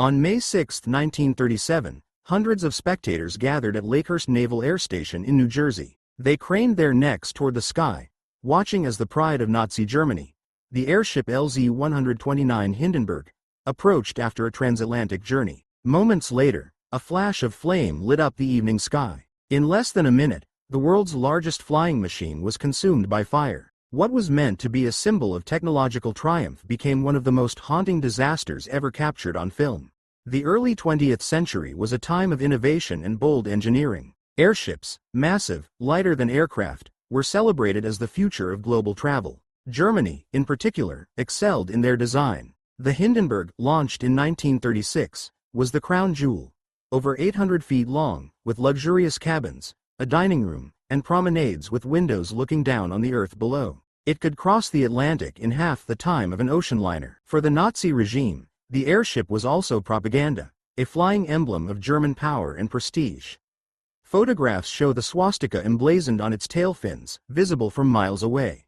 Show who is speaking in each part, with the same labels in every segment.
Speaker 1: On May 6, 1937, hundreds of spectators gathered at Lakehurst Naval Air Station in New Jersey. They craned their necks toward the sky, watching as the pride of Nazi Germany, the airship LZ-129 Hindenburg, approached after a transatlantic journey. Moments later, a flash of flame lit up the evening sky. In less than a minute, the world's largest flying machine was consumed by fire. What was meant to be a symbol of technological triumph became one of the most haunting disasters ever captured on film. The early 20th century was a time of innovation and bold engineering. Airships, massive, lighter than aircraft, were celebrated as the future of global travel. Germany, in particular, excelled in their design. The Hindenburg, launched in 1936, was the crown jewel. Over 800 feet long, with luxurious cabins, a dining room, and promenades with windows looking down on the earth below. It could cross the Atlantic in half the time of an ocean liner. For the Nazi regime, the airship was also propaganda, a flying emblem of German power and prestige. Photographs show the swastika emblazoned on its tail fins, visible from miles away.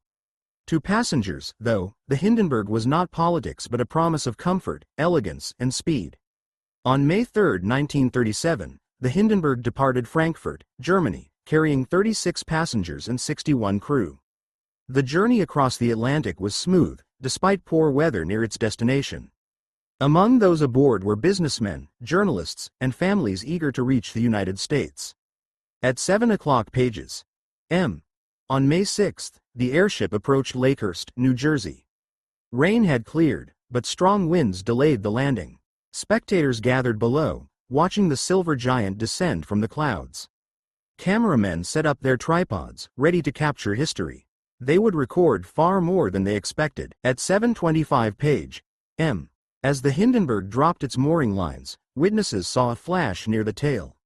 Speaker 1: To passengers, though, the Hindenburg was not politics but a promise of comfort, elegance, and speed. On May 3, 1937, the Hindenburg departed Frankfurt, Germany, carrying 36 passengers and 61 crew. The journey across the Atlantic was smooth, despite poor weather near its destination. Among those aboard were businessmen, journalists, and families eager to reach the United States. At 7 o'clock pages M. On May 6, the airship approached Lakehurst, New Jersey. Rain had cleared, but strong winds delayed the landing. Spectators gathered below, watching the silver giant descend from the clouds. Cameramen set up their tripods, ready to capture history. They would record far more than they expected. At 7:25 page M. As the Hindenburg dropped its mooring lines, witnesses saw a flash near the tail.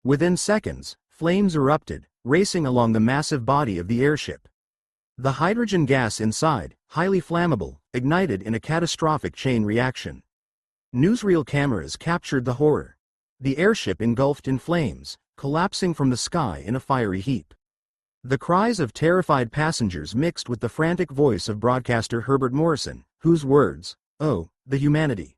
Speaker 1: Within seconds, flames erupted, racing along the massive body of the airship. The hydrogen gas inside, highly flammable, ignited in a catastrophic chain reaction. Newsreel cameras captured the horror. The airship engulfed in flames, collapsing from the sky in a fiery heap. The cries of terrified passengers mixed with the frantic voice of broadcaster Herbert Morrison, whose words, "Oh, the humanity,"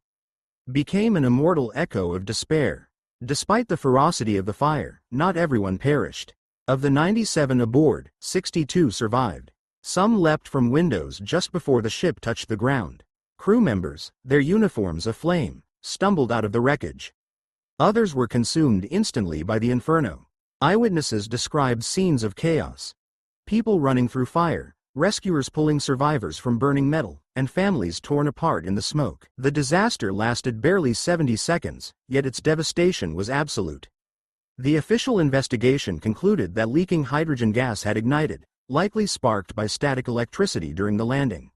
Speaker 1: became an immortal echo of despair. Despite the ferocity of the fire, not everyone perished. Of the 97 aboard, 62 survived. Some leapt from windows just before the ship touched the ground. Crew members, their uniforms aflame, stumbled out of the wreckage. Others were consumed instantly by the inferno. Eyewitnesses described scenes of chaos. People running through fire, rescuers pulling survivors from burning metal, and families torn apart in the smoke. The disaster lasted barely 70 seconds, yet its devastation was absolute. The official investigation concluded that leaking hydrogen gas had ignited, likely sparked by static electricity during the landing.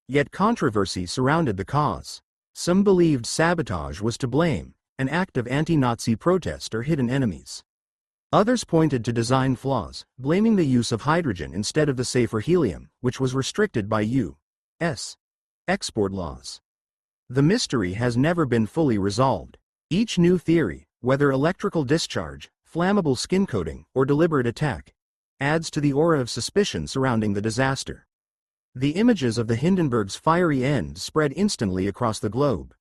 Speaker 1: Yet controversy surrounded the cause. Some believed sabotage was to blame, an act of anti-Nazi protest or hidden enemies. Others pointed to design flaws, blaming the use of hydrogen instead of the safer helium, which was restricted by U.S. export laws. The mystery has never been fully resolved. Each new theory, whether electrical discharge, flammable skin coating, or deliberate attack, adds to the aura of suspicion surrounding the disaster. The images of the Hindenburg's fiery end spread instantly across the globe.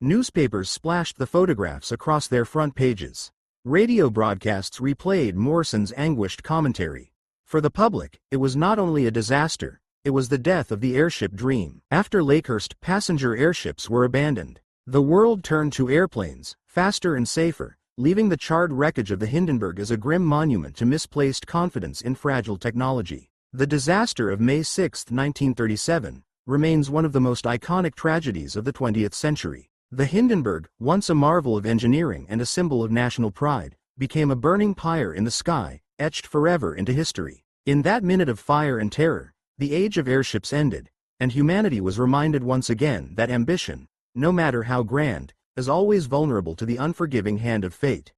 Speaker 1: Newspapers splashed the photographs across their front pages. Radio broadcasts replayed Morrison's anguished commentary. For the public, it was not only a disaster, it was the death of the airship dream. After Lakehurst, passenger airships were abandoned. The world turned to airplanes, faster and safer, leaving the charred wreckage of the Hindenburg as a grim monument to misplaced confidence in fragile technology. The disaster of May 6, 1937, remains one of the most iconic tragedies of the 20th century. The Hindenburg, once a marvel of engineering and a symbol of national pride, became a burning pyre in the sky, etched forever into history. In that minute of fire and terror, the age of airships ended, and humanity was reminded once again that ambition, no matter how grand, is always vulnerable to the unforgiving hand of fate.